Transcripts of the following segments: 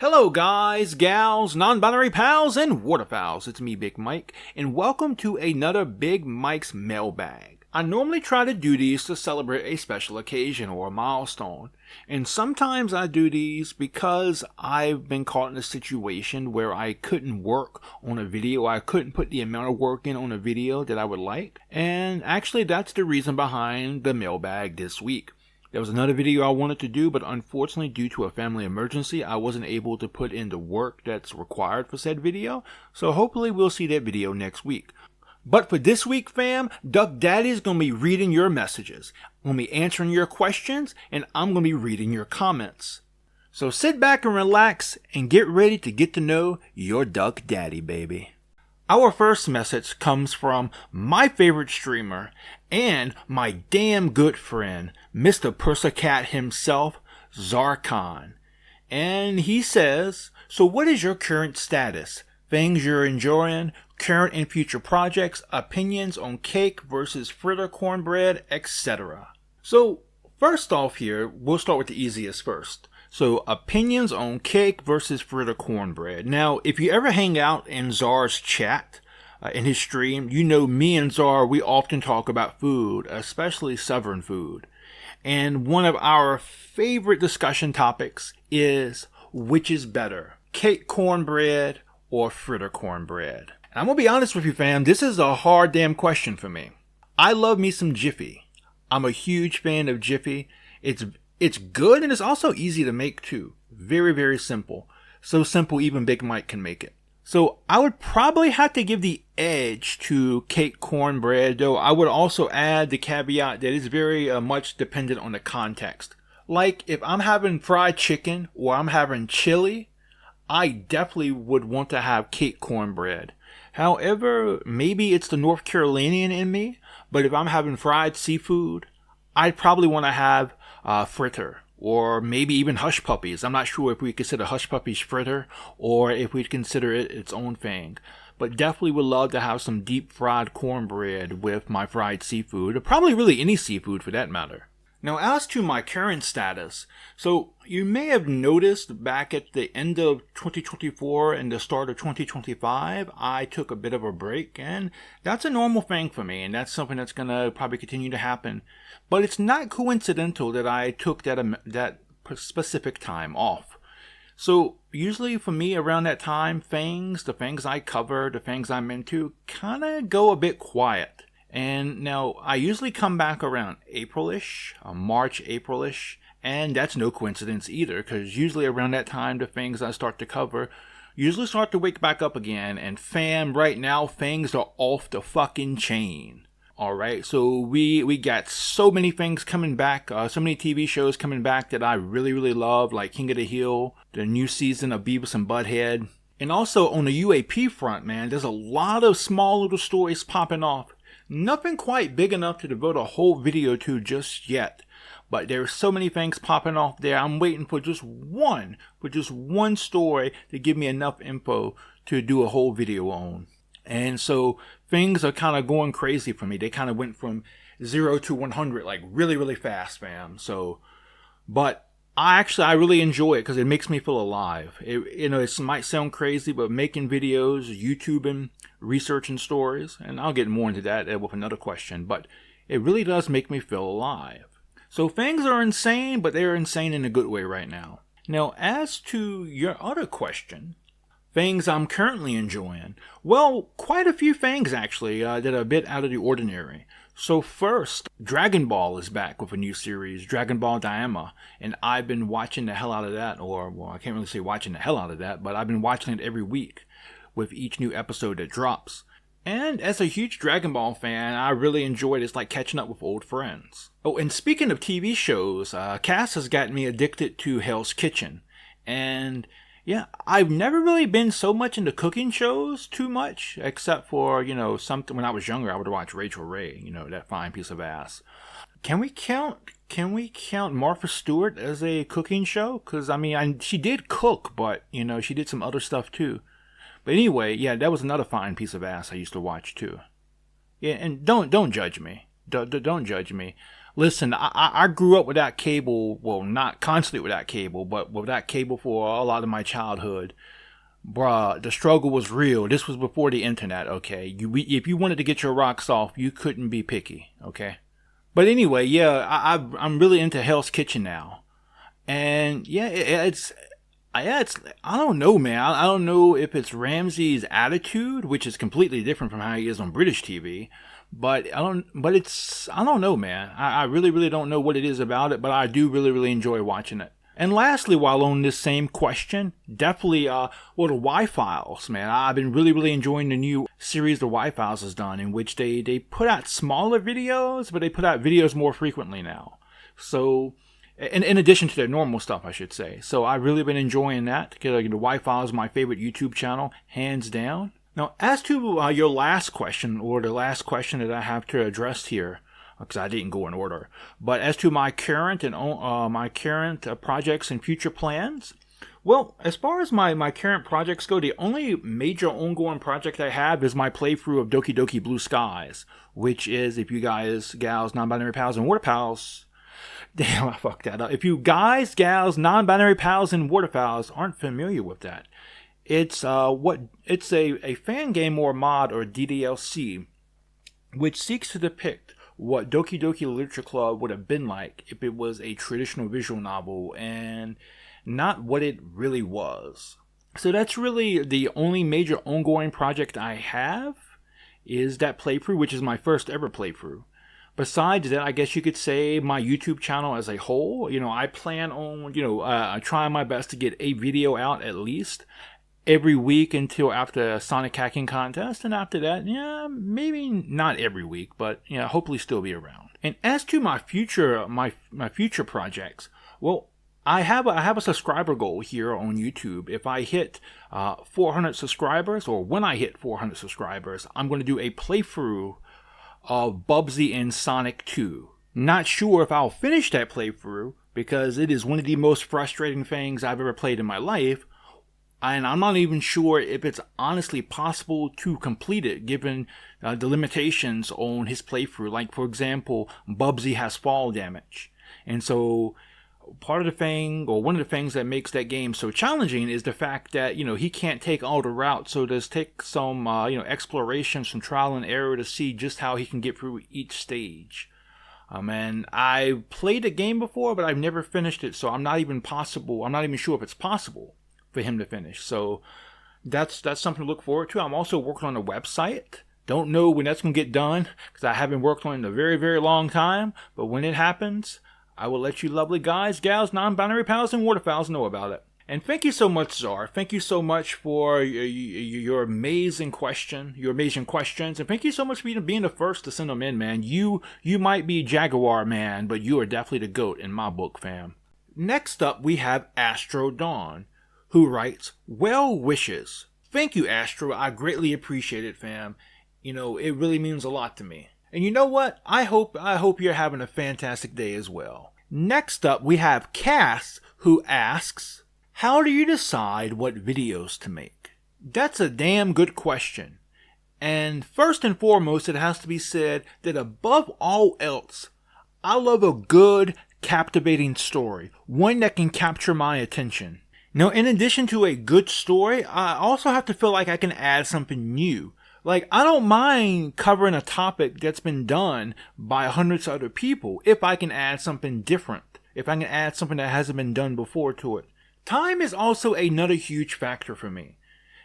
Hello guys, gals, non-binary pals, and waterfowls. It's me, Big Mike, and welcome to another Big Mike's Mailbag. I normally try to do these to celebrate a special occasion or a milestone, and sometimes I do these because I've been caught in a situation where I couldn't work on a video, I couldn't put the amount of work in on a video that I would like, and actually that's the reason behind the mailbag this week. There was another video I wanted to do, but unfortunately due to a family emergency, I wasn't able to put in the work that's required for said video, so hopefully we'll see that video next week. But for this week, fam, Duck Daddy's going to be reading your messages, I'm going to be answering your questions, and I'm going to be reading your comments. So sit back and relax and get ready to get to know your Duck Daddy, baby. Our first message comes from my favorite streamer and my damn good friend, Mr. Pussycat himself, Zarkon. And he says, so what is your current status? Things you're enjoying, current and future projects, opinions on cake versus fritter cornbread, etc. So first off here, we'll start with the easiest first. So, opinions on cake versus fritter cornbread. Now, if you ever hang out in Czar's chat, in his stream, you know me and Czar, we often talk about food, especially Southern food. And one of our favorite discussion topics is, which is better, cake cornbread or fritter cornbread? And I'm going to be honest with you, fam, this is a hard damn question for me. I love me some Jiffy. I'm a huge fan of Jiffy. It's good and it's also easy to make too. Very, very simple. So simple even Big Mike can make it. So I would probably have to give the edge to cake cornbread, though I would also add the caveat that it's very much dependent on the context. Like if I'm having fried chicken or I'm having chili, I definitely would want to have cake cornbread. However, maybe it's the North Carolinian in me, but if I'm having fried seafood, I'd probably want to have fritter, or maybe even hush puppies. I'm not sure if we consider hush puppies fritter or if we'd consider it its own thing. But definitely would love to have some deep fried cornbread with my fried seafood, or probably really any seafood for that matter. Now as to my current status, so you may have noticed back at the end of 2024 and the start of 2025, I took a bit of a break, and that's a normal thing for me, and that's something that's going to probably continue to happen. But it's not coincidental that I took that specific time off. So usually for me around that time, the things I cover, the things I'm into, kind of go a bit quiet. And now I usually come back around April-ish, March, April-ish, and that's no coincidence either, because usually around that time the things I start to cover usually start to wake back up again, and fam, right now things are off the fucking chain. Alright, so we got so many things coming back, so many TV shows coming back that I really, really love, like King of the Hill, the new season of Beavis and Butthead. And also on the UAP front, man, there's a lot of small little stories popping off. Nothing quite big enough to devote a whole video to just yet. But there's so many things popping off there. I'm waiting for just one story to give me enough info to do a whole video on. And so things are kind of going crazy for me. They kind of went from 0 to 100 like really, really fast, fam. So, but I really enjoy it because it makes me feel alive. It might sound crazy, but making videos, YouTubing, researching stories, and I'll get more into that with another question, but it really does make me feel alive. So things are insane, but they're insane in a good way right now. Now, as to your other question, things I'm currently enjoying, well, quite a few things actually that are a bit out of the ordinary. So first, Dragon Ball is back with a new series, Dragon Ball Daima, and I've been watching the hell out of that, I can't really say watching the hell out of that, but I've been watching it every week with each new episode that drops. And as a huge Dragon Ball fan, I really enjoyed it. It's like catching up with old friends. Oh, and speaking of TV shows, Cass has gotten me addicted to Hell's Kitchen. And yeah, I've never really been so much into cooking shows too much, except for, something when I was younger, I would watch Rachel Ray, that fine piece of ass. Can we count Martha Stewart as a cooking show? Because, she did cook, but, she did some other stuff too. But anyway, yeah, that was another fine piece of ass I used to watch too. Yeah, and don't judge me. Don't judge me. Listen, I grew up without cable. Well, not constantly without cable, but without cable for a lot of my childhood. Bruh, the struggle was real. This was before the internet, okay? If you wanted to get your rocks off, you couldn't be picky, okay? But anyway, yeah, I'm really into Hell's Kitchen now. And yeah, it's I don't know, man. I don't know if it's Ramsay's attitude, which is completely different from how he is on British TV. But I don't know, man. I really, really don't know what it is about it, but I do really, really enjoy watching it. And lastly, while on this same question, definitely, the Waterfowls, man. I've been really, really enjoying the new series the Waterfowls has done, in which they put out smaller videos, but they put out videos more frequently now. So, in addition to their normal stuff, I should say. So I've really been enjoying that. The Waterfowls is my favorite YouTube channel, hands down. Now, as to your last question, or the last question that I have to address here, because I didn't go in order, but as to my current projects and future plans, well, as far as my current projects go, the only major ongoing project I have is my playthrough of Doki Doki Blue Skies, which is, if you guys, gals, non-binary pals, and waterfowls, damn, I fucked that up. If you guys, gals, non-binary pals, and waterfowls aren't familiar with that, it's a fan game or mod or DDLC, which seeks to depict what Doki Doki Literature Club would have been like if it was a traditional visual novel and not what it really was. So that's really the only major ongoing project I have, is that playthrough, which is my first ever playthrough. Besides that, I guess you could say my YouTube channel as a whole. I plan on, trying my best to get a video out at least every week until after a Sonic hacking contest, and after that, yeah, maybe not every week, but hopefully still be around. And as to my future projects, well, I have a subscriber goal here on YouTube. If I hit 400 subscribers, or when I hit 400 subscribers, I'm going to do a playthrough of Bubsy and Sonic 2. Not sure if I'll finish that playthrough, because it is one of the most frustrating things I've ever played in my life. And I'm not even sure if it's honestly possible to complete it, given the limitations on his playthrough. Like, for example, Bubsy has fall damage. And so part of the thing, or one of the things that makes that game so challenging, is the fact that, he can't take all the routes. So there's take some, exploration, some trial and error to see just how he can get through each stage. And I played the game before, but I've never finished it. So I'm not even sure if it's possible for him to finish. So that's something to look forward to. I'm also working on a website. Don't know when that's going to get done, because I haven't worked on it in a very, very long time. But when it happens, I will let you lovely guys, gals, non-binary pals, and waterfowls know about it. And thank you so much, Czar. Thank you so much for your amazing questions. And thank you so much for being the first to send them in, man. You might be Jaguar, man, but you are definitely the GOAT in my book, fam. Next up, we have Astro Dawn, who writes, well wishes. Thank you, Astro. I greatly appreciate it, fam. It really means a lot to me. And you know what? I hope you're having a fantastic day as well. Next up, we have Cass, who asks, how do you decide what videos to make? That's a damn good question. And first and foremost, it has to be said that above all else, I love a good, captivating story. One that can capture my attention. Now, in addition to a good story, I also have to feel like I can add something new. Like, I don't mind covering a topic that's been done by hundreds of other people if I can add something different, if I can add something that hasn't been done before to it. Time is also another huge factor for me.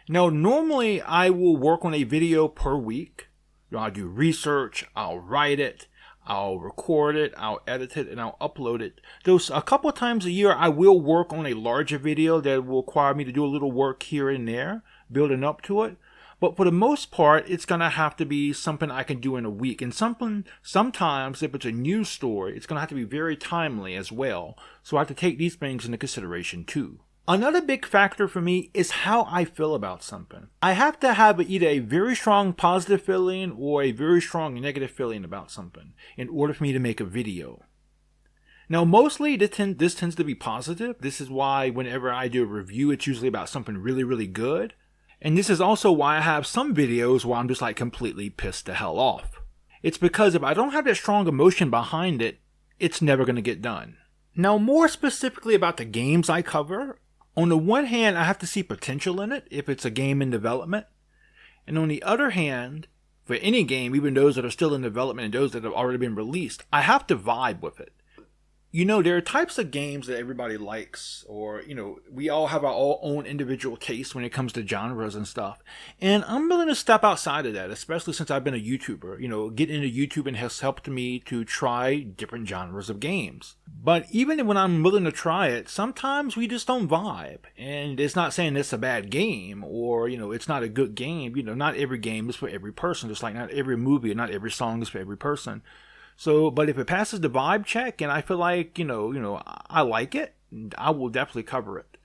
Now, normally I will work on a video per week. I'll do research, I'll write it, I'll record it, I'll edit it, and I'll upload it. Those a couple of times a year, I will work on a larger video that will require me to do a little work here and there, building up to it. But for the most part, it's going to have to be something I can do in a week. And sometimes, if it's a news story, it's going to have to be very timely as well. So I have to take these things into consideration too. Another big factor for me is how I feel about something. I have to have either a very strong positive feeling or a very strong negative feeling about something in order for me to make a video. Now, mostly this tends to be positive. This is why whenever I do a review, it's usually about something really, really good. And this is also why I have some videos where I'm just like completely pissed the hell off. It's because if I don't have that strong emotion behind it, it's never going to get done. Now, more specifically about the games I cover, on the one hand, I have to see potential in it if it's a game in development. And on the other hand, for any game, even those that are still in development and those that have already been released, I have to vibe with it. You know, there are types of games that everybody likes, or, you know, we all have our own individual taste when it comes to genres and stuff. And I'm willing to step outside of that, especially since I've been a YouTuber. You know, getting into YouTube has helped me to try different genres of games. But even when I'm willing to try it, sometimes we just don't vibe. And it's not saying it's a bad game or, you know, it's not a good game. You know, not every game is for every person, just like not every movie or not every song is for every person. So, but if it passes the vibe check and I feel like, you know, I like it, I will definitely cover it.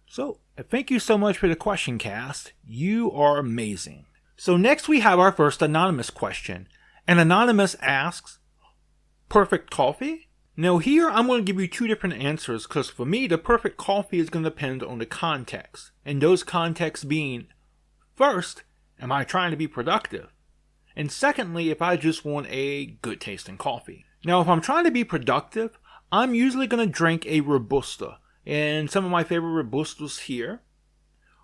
So, thank you so much for the question, Cast. You are amazing. So next we have our first anonymous question. And Anonymous asks, perfect coffee? Now here I'm going to give you two different answers because for me the perfect coffee is going to depend on the context. And those contexts being, first, am I trying to be productive? And secondly, if I just want a good tasting coffee. Now, if I'm trying to be productive, I'm usually going to drink a Robusta. And some of my favorite Robustas here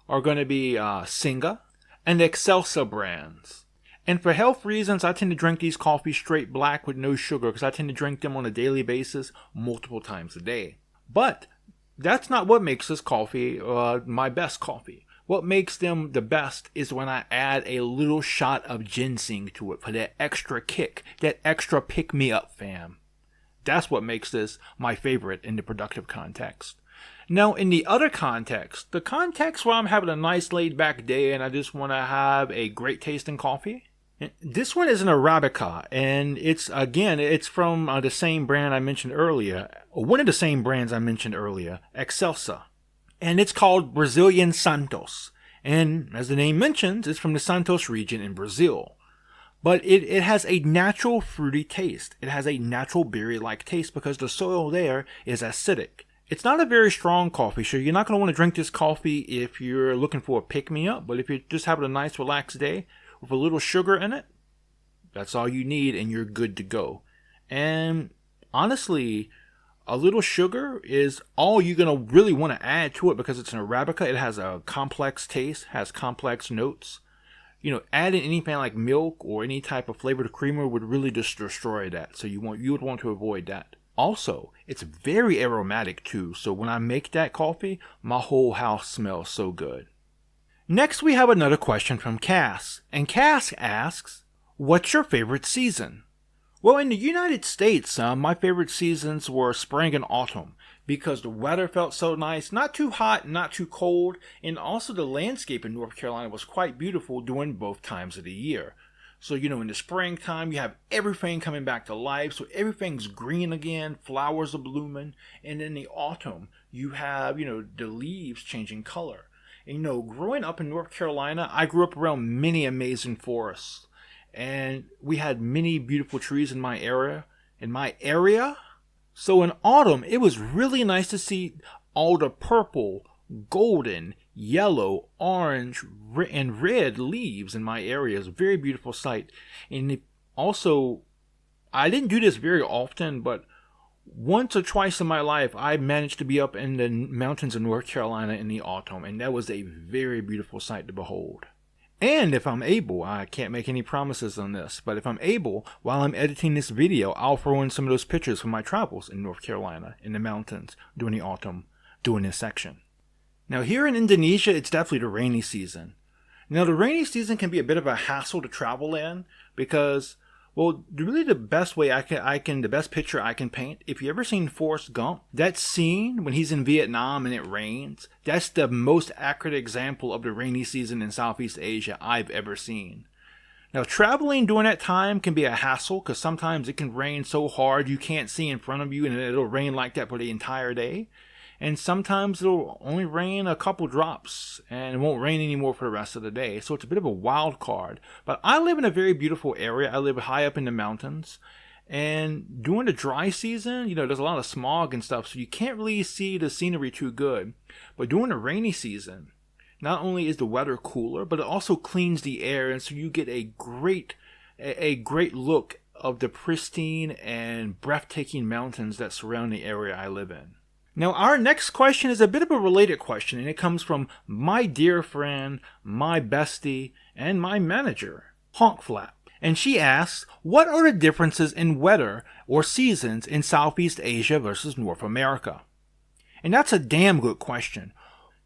are going to be Singa and Excelsa brands. And for health reasons, I tend to drink these coffees straight black with no sugar because I tend to drink them on a daily basis multiple times a day. But that's not what makes this coffee my best coffee. What makes them the best is when I add a little shot of ginseng to it for that extra kick, that extra pick-me-up, fam. That's what makes this my favorite in the productive context. Now, in the other context, the context where I'm having a nice laid-back day and I just want to have a great tasting coffee, this one is an Arabica, and it's from the same brand I mentioned earlier, or one of the same brands I mentioned earlier, Excelsa. And it's called Brazilian Santos. And as the name mentions, it's from the Santos region in Brazil. But it has a natural fruity taste. It has a natural berry-like taste because the soil there is acidic. It's not a very strong coffee, so you're not going to want to drink this coffee if you're looking for a pick-me-up. But if you're just having a nice, relaxed day with a little sugar in it, that's all you need and you're good to go. And honestly, a little sugar is all you're going to really want to add to it because it's an Arabica. It has a complex taste, has complex notes. You know, adding anything like milk or any type of flavored creamer would really just destroy that. So you would want to avoid that. Also, it's very aromatic too. So when I make that coffee, my whole house smells so good. Next, we have another question from Cass. And Cass asks, what's your favorite season? Well, in the United States, my favorite seasons were spring and autumn because the weather felt so nice, not too hot, not too cold, and also the landscape in North Carolina was quite beautiful during both times of the year. So, you know, in the springtime, you have everything coming back to life, so everything's green again, flowers are blooming, and in the autumn, you have, you know, the leaves changing color. And, you know, growing up in North Carolina, I grew up around many amazing forests. And we had many beautiful trees in my area. So in autumn, it was really nice to see all the purple, golden, yellow, orange, and red leaves in my area. It's a very beautiful sight. And also, I didn't do this very often, but once or twice in my life, I managed to be up in the mountains of North Carolina in the autumn. And that was a very beautiful sight to behold. And if I'm able, I can't make any promises on this, but if I'm able, while I'm editing this video, I'll throw in some of those pictures from my travels in North Carolina, in the mountains, during the autumn, during this section. Now here in Indonesia, it's definitely the rainy season. Now the rainy season can be a bit of a hassle to travel in, because, well, really the best way the best picture I can paint, if you ever seen Forrest Gump, that scene when he's in Vietnam and it rains, that's the most accurate example of the rainy season in Southeast Asia I've ever seen. Now, traveling during that time can be a hassle because sometimes it can rain so hard you can't see in front of you and it'll rain like that for the entire day. And sometimes it'll only rain a couple drops and it won't rain anymore for the rest of the day. So it's a bit of a wild card. But I live in a very beautiful area. I live high up in the mountains. And during the dry season, you know, there's a lot of smog and stuff. So you can't really see the scenery too good. But during the rainy season, not only is the weather cooler, but it also cleans the air. And so you get a great look of the pristine and breathtaking mountains that surround the area I live in. Now, our next question is a bit of a related question, and it comes from my dear friend, my bestie, and my manager, Honk Flap. And she asks, what are the differences in weather or seasons in Southeast Asia versus North America? And that's a damn good question.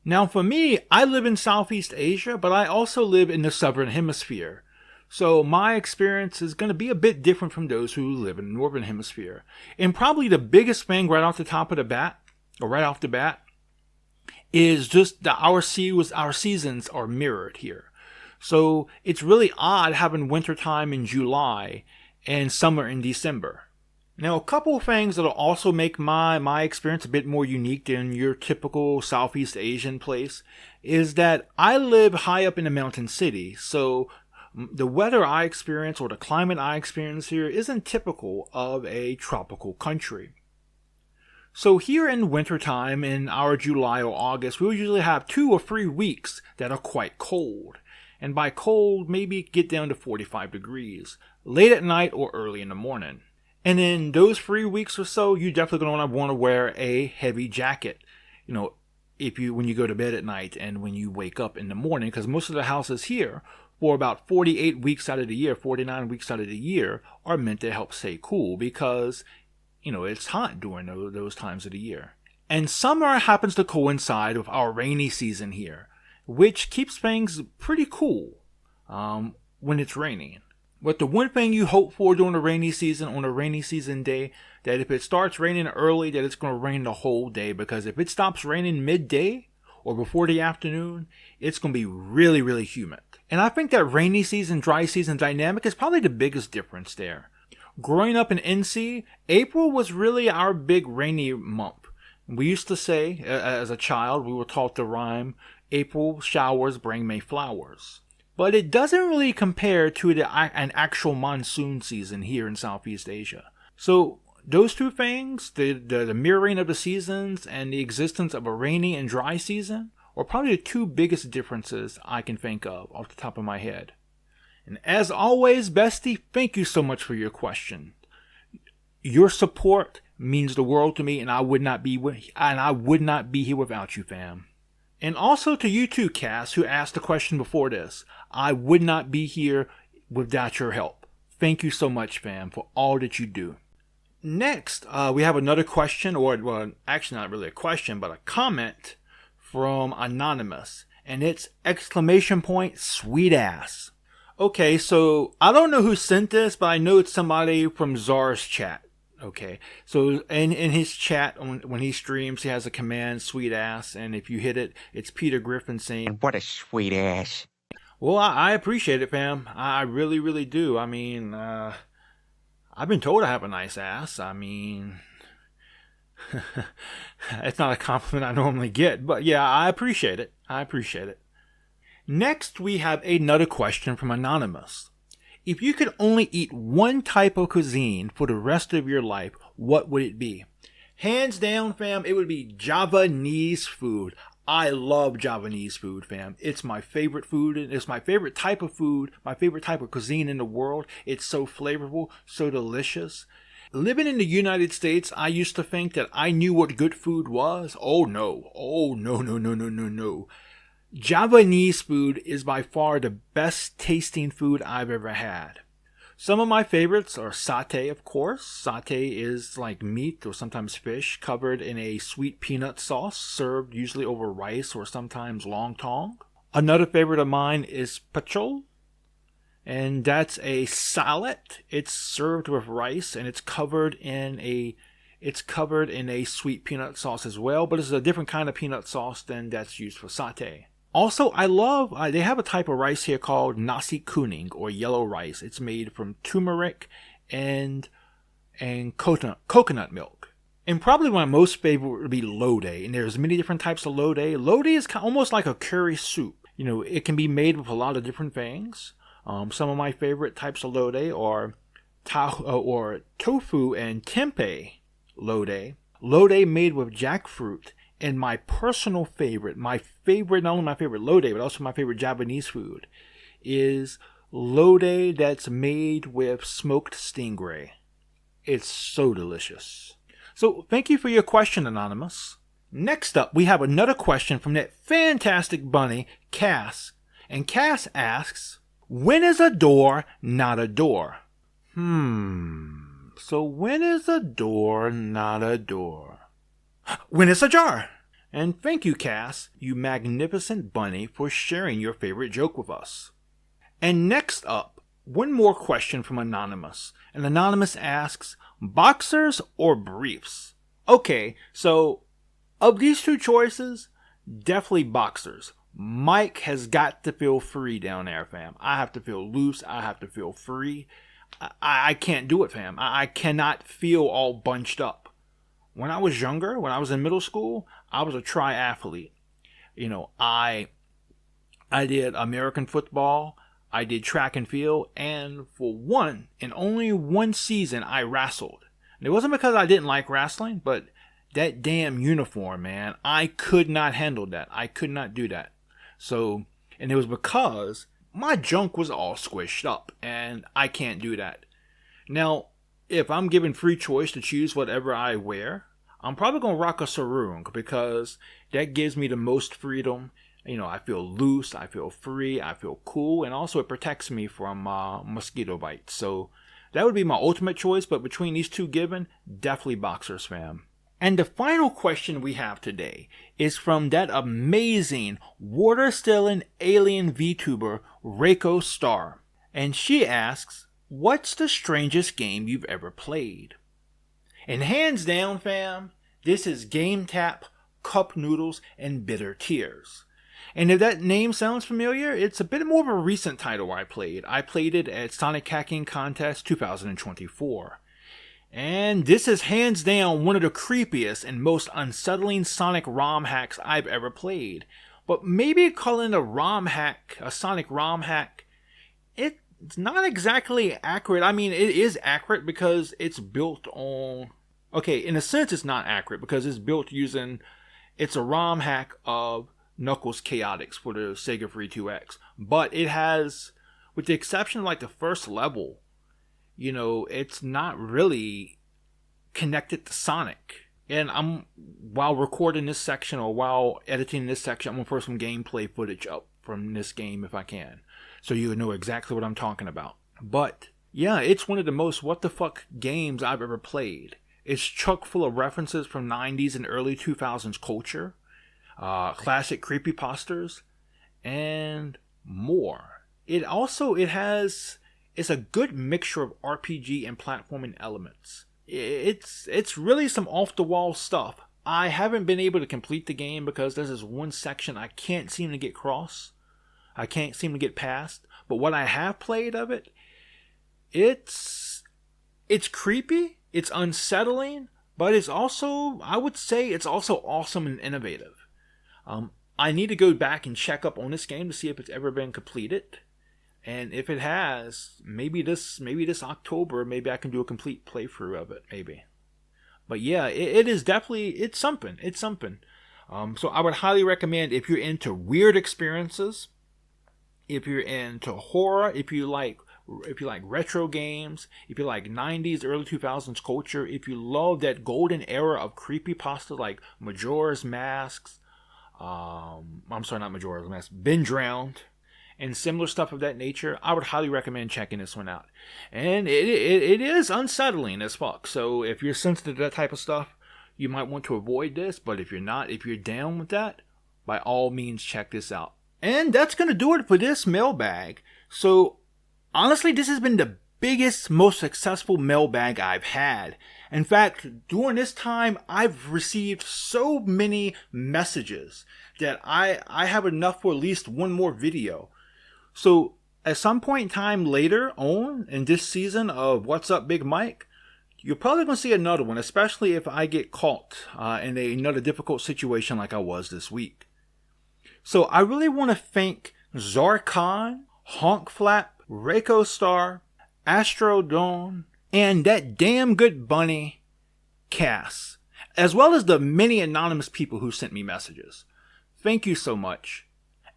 Now, for me, I live in Southeast Asia, but I also live in the Southern Hemisphere. So my experience is going to be a bit different from those who live in the Northern Hemisphere. And probably the biggest thing right off the bat, is just that our seasons are mirrored here. So it's really odd having wintertime in July and summer in December. Now, a couple of things that'll also make my experience a bit more unique than your typical Southeast Asian place is that I live high up in a mountain city. So the weather I experience or the climate I experience here isn't typical of a tropical country. So here in wintertime, in our July or August, we'll usually have 2 or 3 weeks that are quite cold. And by cold, maybe get down to 45 degrees, late at night or early in the morning. And in those 3 weeks or so, you're definitely going to want to wear a heavy jacket, when you go to bed at night and when you wake up in the morning, because most of the houses here, for about 48 weeks out of the year, 49 weeks out of the year, are meant to help stay cool because it's hot during those times of the year. And summer happens to coincide with our rainy season here, which keeps things pretty cool when it's raining. But the one thing you hope for during the rainy season, on a rainy season day, that if it starts raining early, that it's going to rain the whole day. Because if it stops raining midday or before the afternoon, it's going to be really, really humid. And I think that rainy season, dry season dynamic is probably the biggest difference there. Growing up in NC, April was really our big rainy month. We used to say, as a child, we were taught the rhyme, April showers bring May flowers. But it doesn't really compare to an actual monsoon season here in Southeast Asia. So those two things, the mirroring of the seasons and the existence of a rainy and dry season, are probably the two biggest differences I can think of off the top of my head. And as always, bestie, thank you so much for your question. Your support means the world to me, and I would not be here without you, fam. And also to you too, Cass, who asked the question before this. I would not be here without your help. Thank you so much, fam, for all that you do. Next, we have another question, well, actually not really a question, but a comment from Anonymous. And it's ! Sweet ass. Okay, so I don't know who sent this, but I know it's somebody from Czar's chat. Okay, so in his chat, when he streams, he has a command, sweet ass, and if you hit it, it's Peter Griffin saying, "What a sweet ass." Well, I appreciate it, fam. I really, really do. I mean, I've been told I have a nice ass. I mean, it's not a compliment I normally get, but yeah, I appreciate it. Next, we have another question from Anonymous. If you could only eat one type of cuisine for the rest of your life, what would it be? Hands down, fam, it would be Javanese food. I love Javanese food, fam. It's my favorite food. It's my favorite type of food, my favorite type of cuisine in the world. It's so flavorful, so delicious. Living in the United States, I used to think that I knew what good food was. Oh no. Javanese food is by far the best tasting food I've ever had. Some of my favorites are satay, of course. Satay is like meat or sometimes fish covered in a sweet peanut sauce, served usually over rice or sometimes lontong. Another favorite of mine is pachol, and that's a salad. It's served with rice and it's covered in a sweet peanut sauce as well, but it's a different kind of peanut sauce than that's used for satay. Also, they have a type of rice here called nasi kuning, or yellow rice. It's made from turmeric and coconut milk. And probably my most favorite would be lode, and there's many different types of lode. Lode is almost like a curry soup. It can be made with a lot of different things. Some of my favorite types of lode are tofu and tempeh lode. Lode made with jackfruit. And my personal favorite, not only my favorite lode, but also my favorite Japanese food, is lode that's made with smoked stingray. It's so delicious. So thank you for your question, Anonymous. Next up, we have another question from that fantastic bunny, Cass. And Cass asks, when is a door not a door? So when is a door not a door? When it's ajar! And thank you, Cass, you magnificent bunny, for sharing your favorite joke with us. And next up, one more question from Anonymous. And Anonymous asks, boxers or briefs? Okay, so of these two choices, definitely boxers. Mike has got to feel free down there, fam. I have to feel loose. I have to feel free. I can't do it, fam. I cannot feel all bunched up. When I was younger, when I was in middle school, I was a triathlete. You know, I did American football, I did track and field, and for one, and only one season, I wrestled. And it wasn't because I didn't like wrestling, but that damn uniform, man, I could not handle that. I could not do that. So, and it was because my junk was all squished up, and I can't do that. Now, if I'm given free choice to choose whatever I wear, I'm probably going to rock a sarong because that gives me the most freedom. You know, I feel loose, I feel free, I feel cool, and also it protects me from mosquito bites. So that would be my ultimate choice, but between these two given, definitely boxers, fam. And the final question we have today is from that amazing water-stealing alien VTuber, Reiko Star. And she asks, what's the strangest game you've ever played? And hands down, fam, this is Game Tap, Cup Noodles, and Bitter Tears. And if that name sounds familiar, it's a bit more of a recent title I played. I played it at Sonic Hacking Contest 2024. And this is hands down one of the creepiest and most unsettling Sonic ROM hacks I've ever played. But maybe calling a Sonic ROM hack, it's not exactly accurate. I mean, it is accurate because it's built on... Okay, in a sense it's not accurate because it's built using... It's a ROM hack of Knuckles Chaotix for the Sega Free 2X. But it has, with the exception of like the first level, you know, it's not really connected to Sonic. And while recording this section or while editing this section, I'm going to put some gameplay footage up from this game if I can. So you know exactly what I'm talking about. But yeah, it's one of the most what the fuck games I've ever played. It's chock full of references from 90s and early 2000s culture, classic creepypastas, and more. It's a good mixture of RPG and platforming elements. It's really some off-the-wall stuff. I haven't been able to complete the game because there's this one section I can't seem to get across. I can't seem to get past. But what I have played of it, it's creepy, it's unsettling, but it's also, I would say, it's also awesome and innovative. I need to go back and check up on this game to see if it's ever been completed. And if it has, maybe this October, maybe I can do a complete playthrough of it, maybe. But yeah, it is definitely, it's something. So I would highly recommend if you're into weird experiences, if you're into horror, if you like retro games, if you like 90s, early 2000s culture, if you love that golden era of creepypasta like Majora's Masks, Been Drowned, and similar stuff of that nature, I would highly recommend checking this one out. And it is unsettling as fuck. So if you're sensitive to that type of stuff, you might want to avoid this. But if you're not, if you're down with that, by all means check this out. And that's going to do it for this mailbag. So honestly, this has been the biggest, most successful mailbag I've had. In fact, during this time, I've received so many messages that I have enough for at least one more video. So at some point in time later on in this season of What's Up Big Mike, you're probably going to see another one, especially if I get caught in another difficult situation like I was this week. So I really want to thank Zarkon, Honkflap, Reiko Star, Astro Dawn, and that damn good bunny, Cass, as well as the many anonymous people who sent me messages. Thank you so much.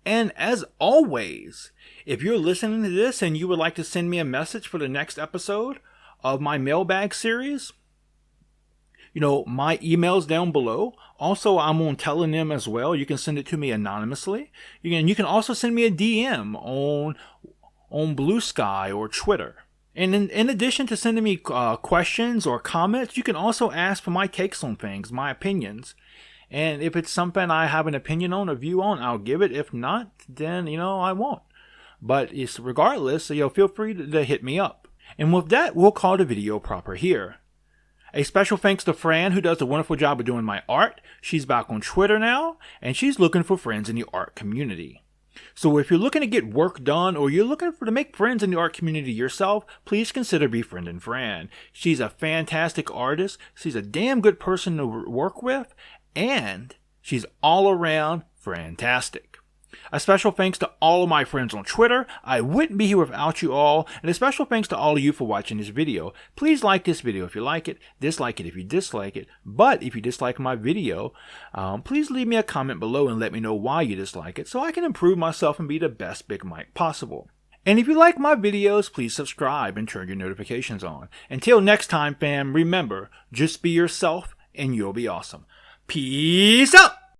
And as always, if you're listening to this and you would like to send me a message for the next episode of my mailbag series, my email's down below. Also, I'm on Telegram as well. You can send it to me anonymously. You can also send me a DM on Blue Sky or Twitter. And in addition to sending me questions or comments, you can also ask for my takes on things, my opinions. And if it's something I have an opinion on, a view on, I'll give it. If not, then, I won't. But it's regardless, so feel free to hit me up. And with that, we'll call the video proper here. A special thanks to Fran, who does a wonderful job of doing my art. She's back on Twitter now, and she's looking for friends in the art community. So if you're looking to get work done, or you're looking to make friends in the art community yourself, please consider befriending Fran. She's a fantastic artist, she's a damn good person to work with, and she's all around fantastic. A special thanks to all of my friends on Twitter. I wouldn't be here without you all. And a special thanks to all of you for watching this video. Please like this video if you like it. Dislike it if you dislike it. But if you dislike my video, please leave me a comment below and let me know why you dislike it, so I can improve myself and be the best Big Mike possible. And if you like my videos, please subscribe and turn your notifications on. Until next time, fam, remember, just be yourself and you'll be awesome. Peace out!